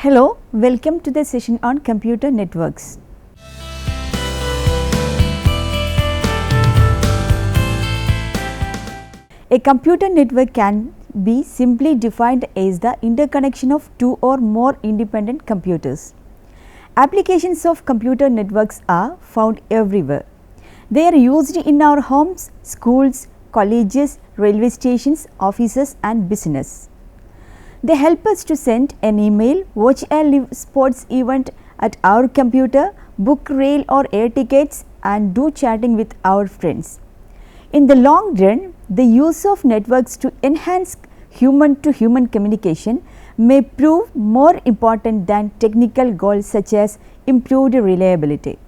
Hello, welcome to the session on computer networks. A computer network can be simply defined as the interconnection of two or more independent computers. Applications of computer networks are found everywhere. They are used in our homes, schools, colleges, railway stations, offices and business. They help us to send an email, watch a live sports event at our computer, book rail or air tickets and do chatting with our friends. In the long run, the use of networks to enhance human to human communication may prove more important than technical goals such as improved reliability.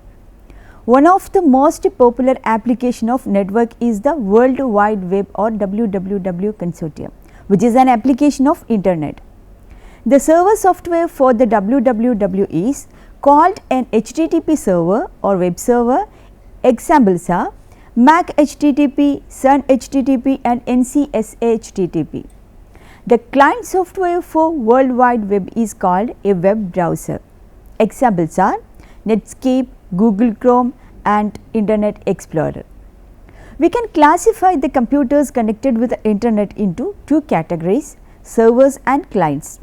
One of the most popular application of network is the World Wide Web or WWW consortium, which is an application of internet. The server software for the WWW is called an HTTP server or web server. Examples are MAC HTTP, Sun HTTP and NCSA HTTP. The client software for World Wide Web is called a web browser. Examples are Netscape, Google Chrome and Internet Explorer. We can classify the computers connected with the internet into two categories, servers and clients.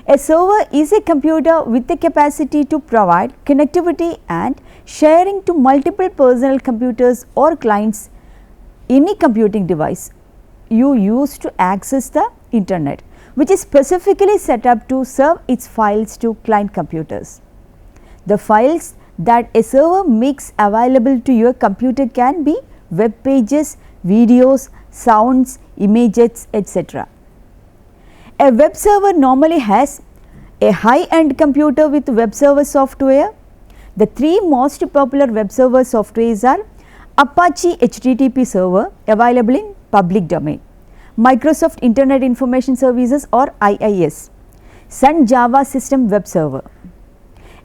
A server is a computer with the capacity to provide connectivity and sharing to multiple personal computers or clients. Any computing device you use to access the internet, which is specifically set up to serve its files to client computers. The files that a server makes available to your computer can be web pages, videos, sounds, images, etc. A web server normally has a high-end computer with web server software. The three most popular web server softwares are Apache HTTP server available in public domain, Microsoft Internet Information Services or IIS, Sun Java System Web Server.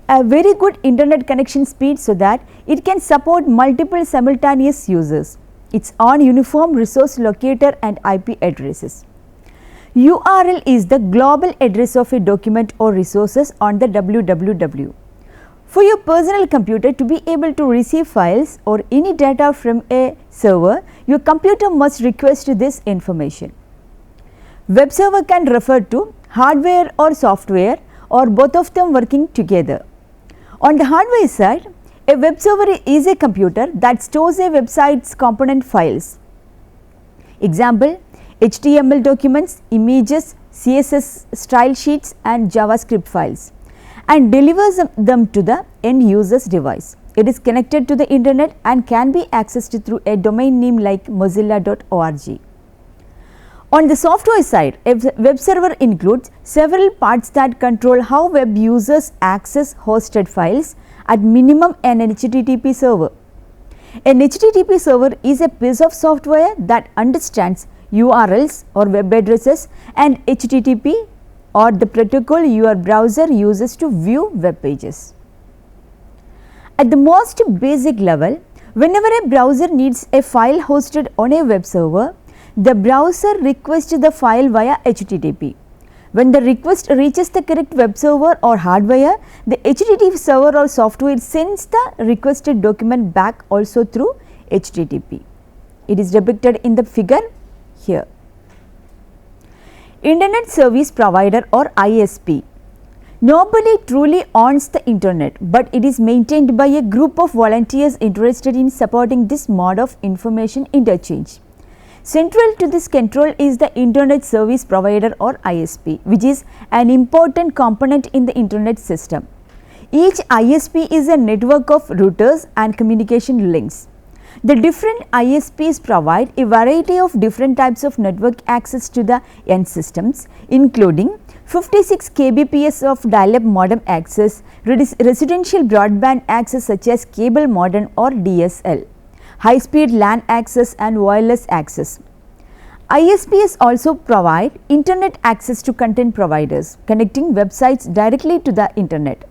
A very good internet connection speed so that it can support multiple simultaneous users. Its own uniform resource locator and IP addresses. URL is the global address of a document or resources on the WWW. For your personal computer to be able to receive files or any data from a server, your computer must request this information. Web server can refer to hardware or software or both of them working together. On the hardware side, a web server is a computer that stores a website's component files. Example, HTML documents, images, CSS style sheets and JavaScript files and delivers them to the end user's device. It is connected to the internet and can be accessed through a domain name like mozilla.org. On the software side, a web server includes several parts that control how web users access hosted files, at minimum an HTTP server. An HTTP server is a piece of software that understands URLs or web addresses and HTTP or the protocol your browser uses to view web pages. At the most basic level, whenever a browser needs a file hosted on a web server, the browser requests the file via HTTP. When the request reaches the correct web server or hardware, the HTTP server or software sends the requested document back also through HTTP. It is depicted in the figure here. Internet Service Provider or ISP. Nobody truly owns the internet, but it is maintained by a group of volunteers interested in supporting this mode of information interchange. Central to this control is the Internet Service Provider or ISP, which is an important component in the internet system. Each ISP is a network of routers and communication links. The different ISPs provide a variety of different types of network access to the end systems, including 56 kbps of dial-up modem access, residential broadband access such as cable modem or DSL, high-speed LAN access and wireless access. ISPs also provide internet access to content providers, connecting websites directly to the internet.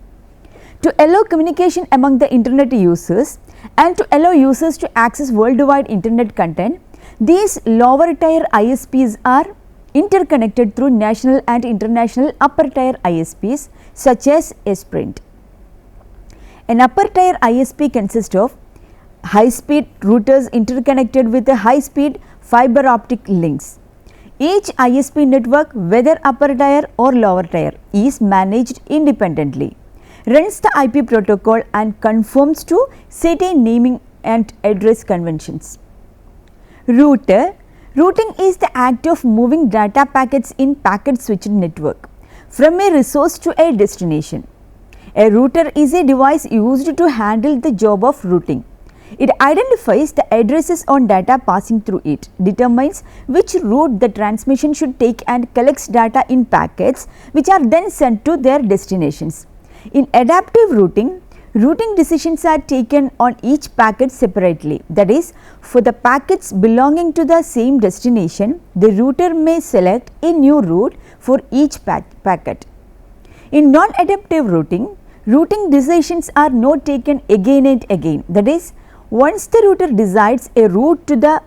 To allow communication among the internet users and to allow users to access worldwide internet content, these lower tier ISPs are interconnected through national and international upper tier ISPs such as Sprint. An upper tier ISP consists of high-speed routers interconnected with a high-speed fiber optic links. Each ISP network, whether upper tier or lower tier, is managed independently, runs the IP protocol and conforms to certain naming and address conventions. Routing is the act of moving data packets in packet switched network from a resource to a destination. A router is a device used to handle the job of routing. It identifies the addresses on data passing through it, determines which route the transmission should take and collects data in packets which are then sent to their destinations. In adaptive routing, routing decisions are taken on each packet separately. That is, for the packets belonging to the same destination, the router may select a new route for each packet. In non-adaptive routing, routing decisions are not taken again and again. That is, once the router decides a route to the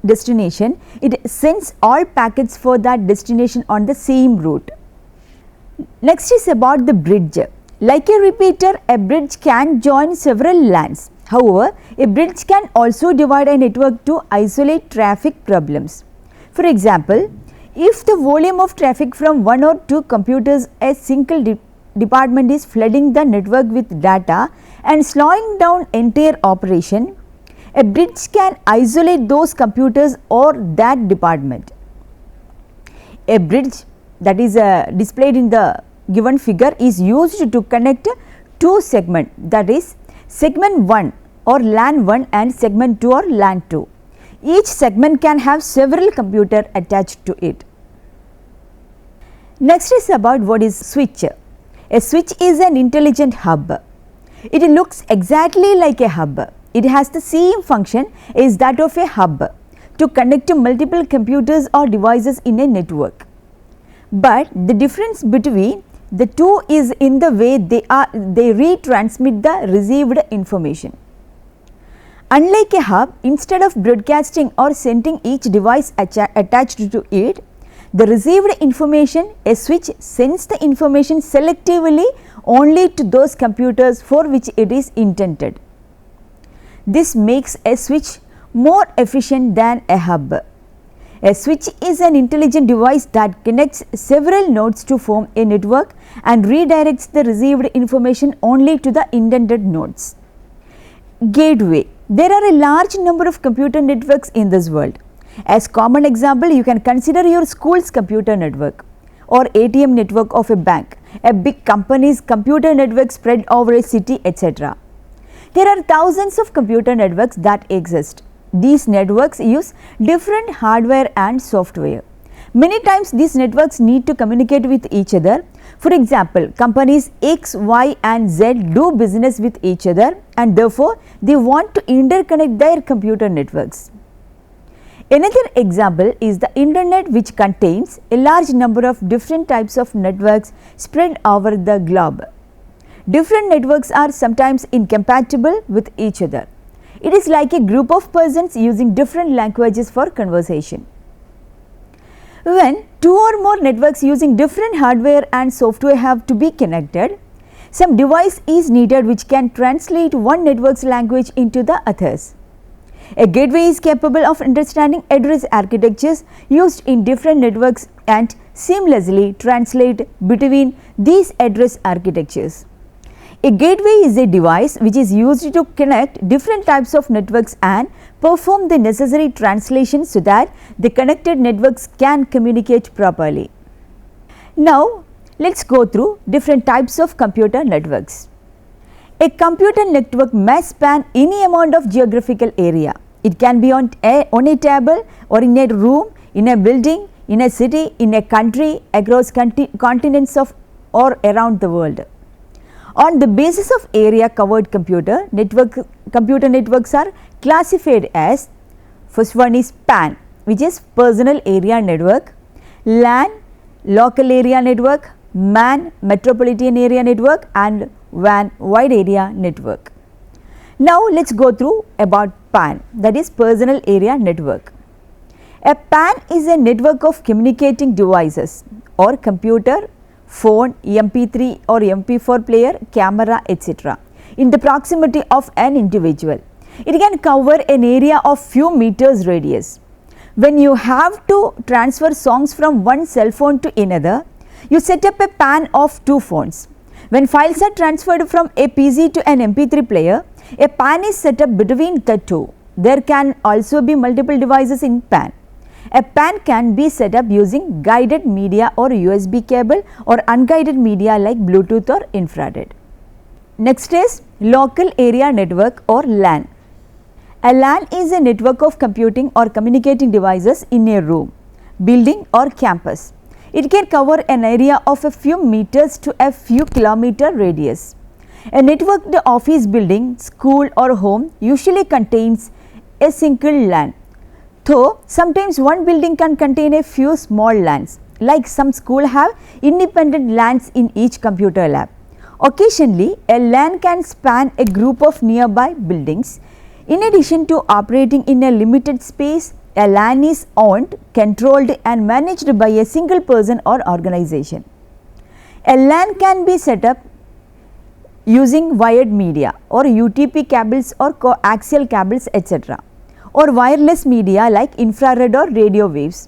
destination, it sends all packets for that destination on the same route. Next is about the bridge. Like a repeater, a bridge can join several LANs. However, a bridge can also divide a network to isolate traffic problems. For example, if the volume of traffic from one or two computers, a single department is flooding the network with data and slowing down entire operation, a bridge can isolate those computers or that department. A bridge that is displayed in the given figure is used to connect two segments, that is segment 1 or LAN 1 and segment 2 or LAN 2. Each segment can have several computers attached to it. Next is about what is switch. A switch is an intelligent hub. It looks exactly like a hub. It has the same function as that of a hub to connect to multiple computers or devices in a network. But the difference between the two is in the way they retransmit the received information. Unlike a hub, instead of broadcasting or sending each device attached to it, the received information, a switch sends the information selectively only to those computers for which it is intended. This makes a switch more efficient than a hub. A switch is an intelligent device that connects several nodes to form a network and redirects the received information only to the intended nodes. Gateway. There are a large number of computer networks in this world. As common example, you can consider your school's computer network or ATM network of a bank, a big company's computer network spread over a city, etc. There are thousands of computer networks that exist. These networks use different hardware and software. Many times these networks need to communicate with each other. For example, companies X, Y and Z do business with each other and therefore they want to interconnect their computer networks. Another example is the internet, which contains a large number of different types of networks spread over the globe. Different networks are sometimes incompatible with each other. It is like a group of persons using different languages for conversation. When two or more networks using different hardware and software have to be connected, some device is needed which can translate one network's language into the others. A gateway is capable of understanding address architectures used in different networks and seamlessly translate between these address architectures. A gateway is a device which is used to connect different types of networks and perform the necessary translation so that the connected networks can communicate properly. Now, let us go through different types of computer networks. A computer network may span any amount of geographical area. It can be on a table or in a room, in a building, in a city, in a country, across continents or around the world. On the basis of area covered computer networks are classified as, first one is PAN, which is personal area network, LAN, local area network, MAN, metropolitan area network and WAN, wide area network. Now let us go through about PAN, that is personal area network. A PAN is a network of communicating devices or computer, phone, MP3 or MP4 player, camera, etc. in the proximity of an individual. It can cover an area of few meters radius. When you have to transfer songs from one cell phone to another, you set up a PAN of two phones. When files are transferred from a PC to an MP3 player, a PAN is set up between the two. There can also be multiple devices in PAN. A PAN can be set up using guided media or USB cable or unguided media like Bluetooth or infrared. Next is local area network or LAN. A LAN is a network of computing or communicating devices in a room, building or campus. It can cover an area of a few meters to a few kilometer radius. A networked office building, school or home usually contains a single LAN. Though sometimes one building can contain a few small LANs, like some schools have independent LANs in each computer lab. Occasionally, a LAN can span a group of nearby buildings. In addition to operating in a limited space, a LAN is owned, controlled and managed by a single person or organization. A LAN can be set up using wired media or UTP cables or coaxial cables, etc., or wireless media like infrared or radio waves.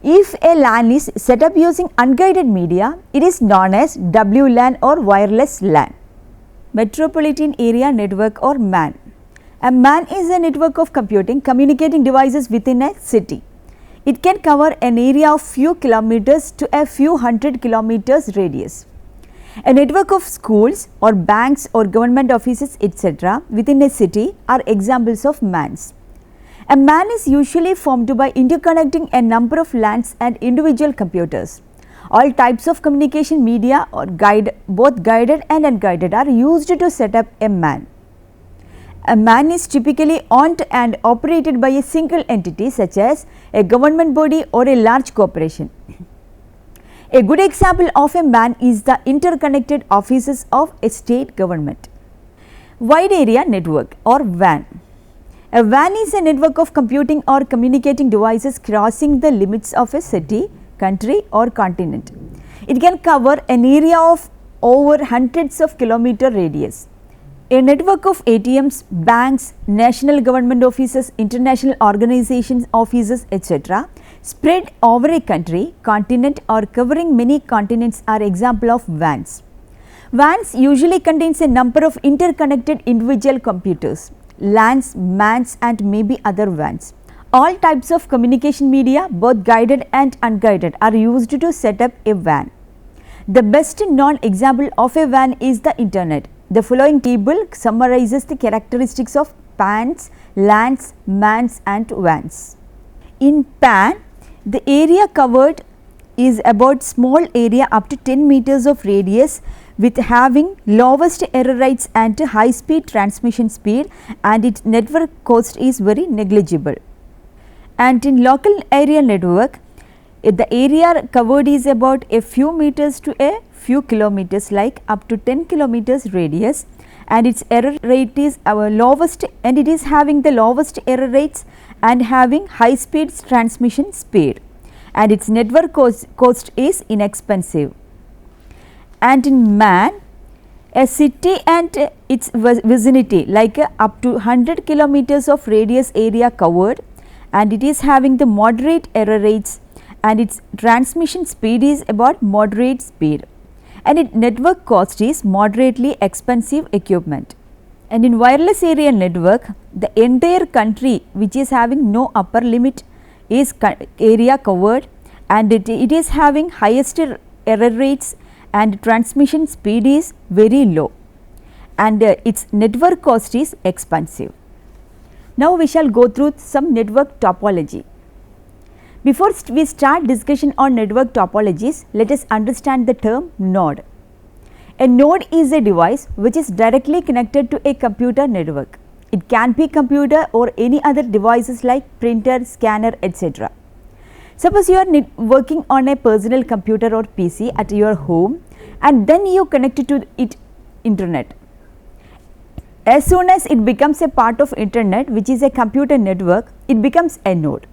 If a LAN is set up using unguided media, it is known as WLAN or wireless LAN. Metropolitan Area Network or MAN. A MAN is a network of communicating devices within a city. It can cover an area of few kilometers to a few hundred kilometers radius. A network of schools or banks or government offices, etc., within a city are examples of MANs. A MAN is usually formed by interconnecting a number of LANs and individual computers. All types of communication media or both guided and unguided are used to set up a MAN. A MAN is typically owned and operated by a single entity such as a government body or a large corporation. A good example of a MAN is the interconnected offices of a state government. Wide Area Network or WAN. A WAN is a network of computing or communicating devices crossing the limits of a city, country or continent. It can cover an area of over hundreds of kilometer radius. A network of ATMs, banks, national government offices, international organizations offices, etc., spread over a country, continent or covering many continents are example of WANs. WANs usually contains a number of interconnected individual computers, LANs, MANs and maybe other WANs. All types of communication media, both guided and unguided, are used to set up a WAN. The best known example of a WAN is the Internet. The following table summarizes the characteristics of PANs, LANs, MANs and WANs. In PAN, the area covered is about small area up to 10 meters of radius with having lowest error rates and high speed transmission speed, and its network cost is very negligible. And in local area network, the area covered is about a few meters to a few kilometers, like up to 10 kilometers radius, and its error rate is our lowest, and it is having the lowest error rates and having high speed transmission speed, and its network cost is inexpensive. And in MAN, a city and its vicinity, like up to 100 kilometers of radius area covered, and it is having the moderate error rates, and its transmission speed is about moderate speed, and its network cost is moderately expensive equipment. And in wireless area network, the entire country which is having no upper limit is area covered, and it is having highest error rates and transmission speed is very low, and its network cost is expensive. Now we shall go through some network topology. Before we start discussion on network topologies, let us understand the term node. A node is a device which is directly connected to a computer network. It can be computer or any other devices like printer, scanner, etc. Suppose you are working on a personal computer or PC at your home, and then you connect to it internet. As soon as it becomes a part of internet, which is a computer network, it becomes a node.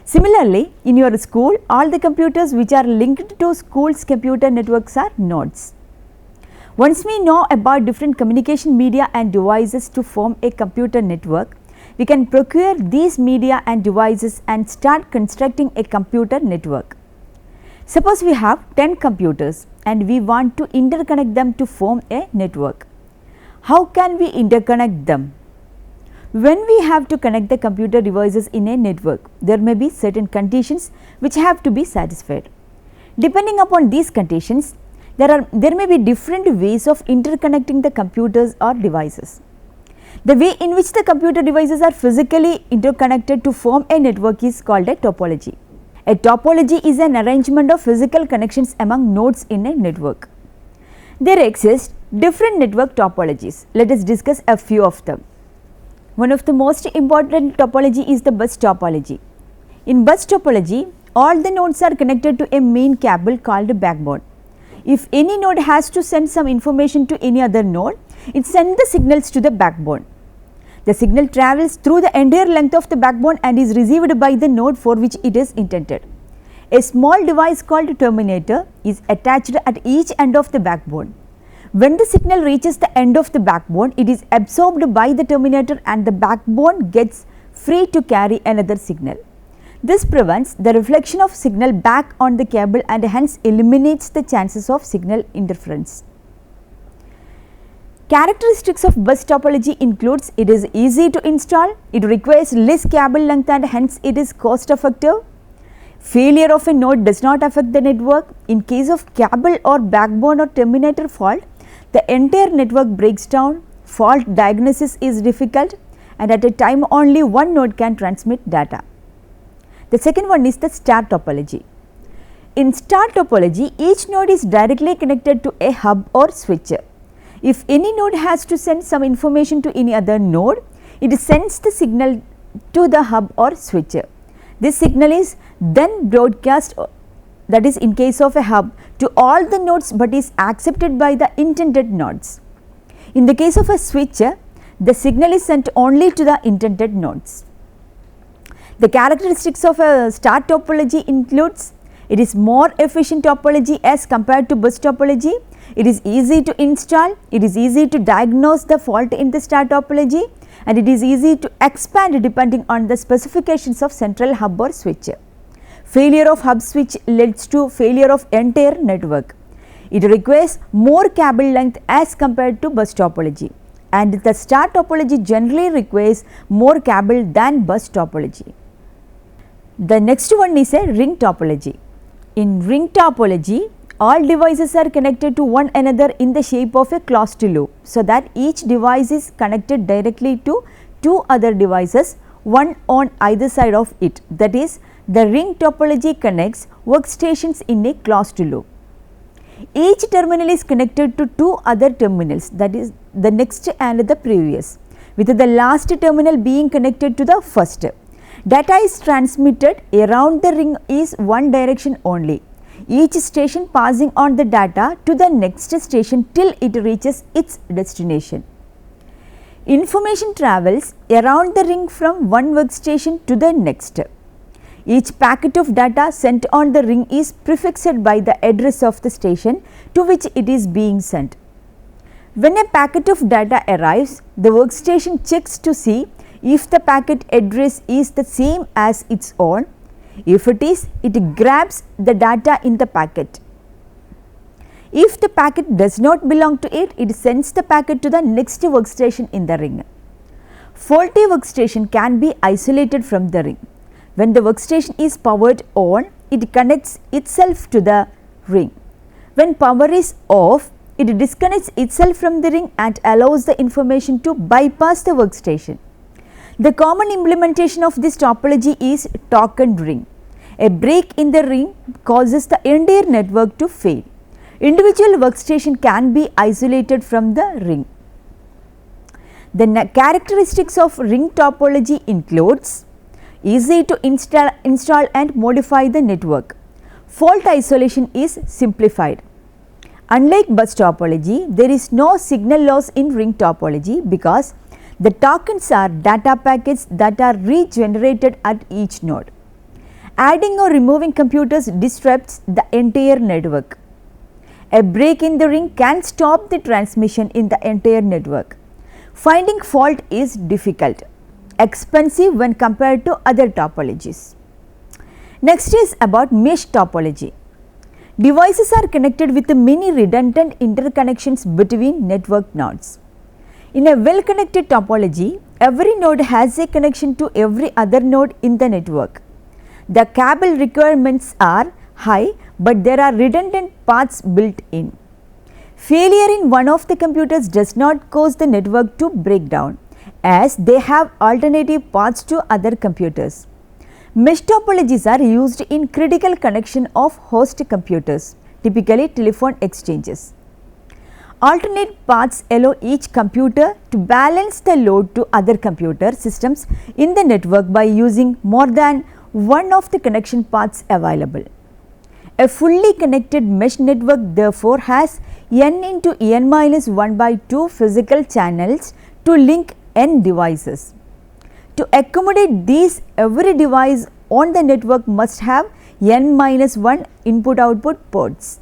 Similarly, in your school, all the computers which are linked to school's computer networks are nodes. Once we know about different communication media and devices to form a computer network, we can procure these media and devices and start constructing a computer network. Suppose we have 10 computers and we want to interconnect them to form a network. How can we interconnect them? When we have to connect the computer devices in a network, there may be certain conditions which have to be satisfied. Depending upon these conditions, there may be different ways of interconnecting the computers or devices. The way in which the computer devices are physically interconnected to form a network is called a topology. A topology is an arrangement of physical connections among nodes in a network. There exist different network topologies. Let us discuss a few of them. One of the most important topology is the bus topology. In bus topology, all the nodes are connected to a main cable called a backbone. If any node has to send some information to any other node, it sends the signals to the backbone. The signal travels through the entire length of the backbone and is received by the node for which it is intended. A small device called terminator is attached at each end of the backbone. When the signal reaches the end of the backbone, it is absorbed by the terminator and the backbone gets free to carry another signal. This prevents the reflection of signal back on the cable and hence eliminates the chances of signal interference. Characteristics of bus topology includes it is easy to install, it requires less cable length and hence it is cost effective. Failure of a node does not affect the network. In case of cable or backbone or terminator fault, the entire network breaks down, fault diagnosis is difficult and at a time only one node can transmit data. The second one is the star topology. In star topology, each node is directly connected to a hub or switcher. If any node has to send some information to any other node, it sends the signal to the hub or switcher. This signal is then broadcast, that is in case of a hub, to all the nodes but is accepted by the intended nodes. In the case of a switcher, the signal is sent only to the intended nodes. The characteristics of a star topology includes it is more efficient topology as compared to bus topology, it is easy to install, it is easy to diagnose the fault in the star topology and it is easy to expand depending on the specifications of central hub or switcher. Failure of hub switch leads to failure of entire network. It requires more cable length as compared to bus topology and the star topology generally requires more cable than bus topology. The next one is a ring topology. In ring topology, all devices are connected to one another in the shape of a closed loop, so that each device is connected directly to two other devices, one on either side of it. That is, the ring topology connects workstations in a closed loop. Each terminal is connected to two other terminals, that is the next and the previous, with the last terminal being connected to the first. Data is transmitted around the ring is one direction only, each station passing on the data to the next station till it reaches its destination. Information travels around the ring from one workstation to the next. Each packet of data sent on the ring is prefixed by the address of the station to which it is being sent. When a packet of data arrives, the workstation checks to see if the packet address is the same as its own. If it is, it grabs the data in the packet. If the packet does not belong to it, it sends the packet to the next workstation in the ring. Faulty workstation can be isolated from the ring. When the workstation is powered on, it connects itself to the ring. When power is off, it disconnects itself from the ring and allows the information to bypass the workstation. The common implementation of this topology is token ring. A break in the ring causes the entire network to fail. Individual workstation can be isolated from the ring. The characteristics of ring topology includes easy to install and modify the network. Fault isolation is simplified. Unlike bus topology, there is no signal loss in ring topology because the tokens are data packets that are regenerated at each node. Adding or removing computers disrupts the entire network. A break in the ring can stop the transmission in the entire network. Finding fault is difficult, expensive when compared to other topologies. Next is about mesh topology. Devices are connected with many redundant interconnections between network nodes. In a well connected topology, every node has a connection to every other node in the network. The cable requirements are high, but there are redundant paths built in. Failure in one of the computers does not cause the network to break down, as they have alternative paths to other computers. Mesh topologies are used in critical connection of host computers, typically telephone exchanges. Alternate paths allow each computer to balance the load to other computer systems in the network by using more than one of the connection paths available. A fully connected mesh network therefore has n into n minus 1 by 2 physical channels to link n devices. To accommodate these, every device on the network must have n minus 1 input output ports.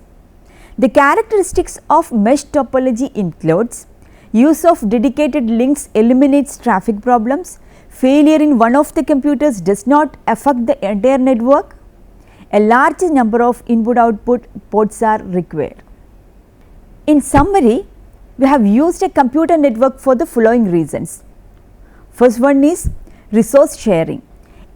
The characteristics of mesh topology includes use of dedicated links eliminates traffic problems, failure in one of the computers does not affect the entire network, a large number of input output ports are required. In summary, we have used a computer network for the following reasons. First one is resource sharing.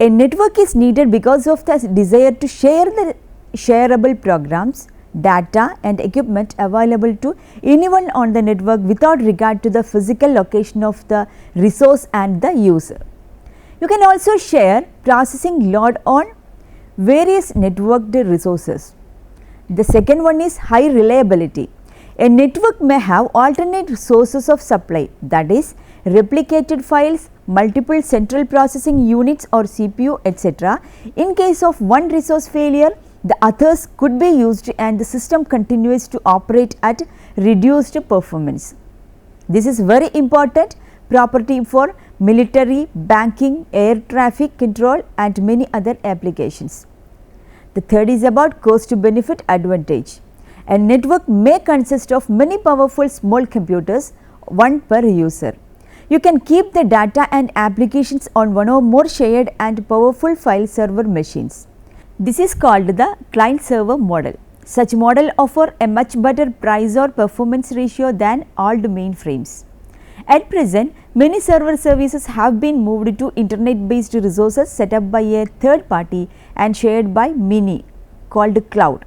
A network is needed because of the desire to share the shareable programs, data and equipment available to anyone on the network without regard to the physical location of the resource and the user. You can also share processing load on various networked resources. The second one is high reliability. A network may have alternate sources of supply, that is replicated files, multiple central processing units or CPU, etc. In case of one resource failure, the others could be used and the system continues to operate at reduced performance. This is very important property for military, banking, air traffic control and many other applications. The third is about cost to benefit advantage. A network may consist of many powerful small computers, one per user. You can keep the data and applications on one or more shared and powerful file server machines. This is called the client server model. Such model offer a much better price or performance ratio than old mainframes. At present, many server services have been moved to internet based resources set up by a third party and shared by many, called cloud.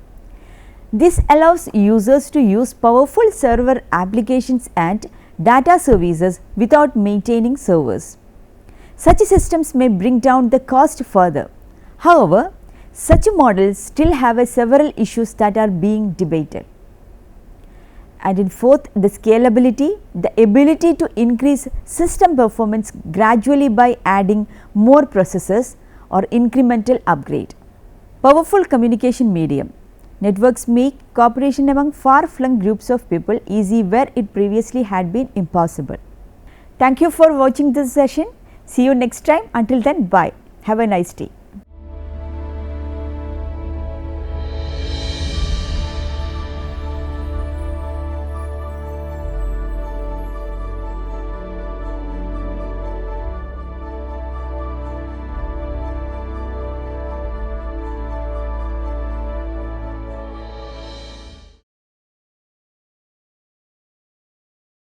This allows users to use powerful server applications and data services without maintaining servers. Such systems may bring down the cost further. However, such models still have several issues that are being debated. And in fourth, the scalability, the ability to increase system performance gradually by adding more processors or incremental upgrade. Powerful communication medium. Networks make cooperation among far-flung groups of people easy where it previously had been impossible. Thank you for watching this session. See you next time. Until then, bye. Have a nice day.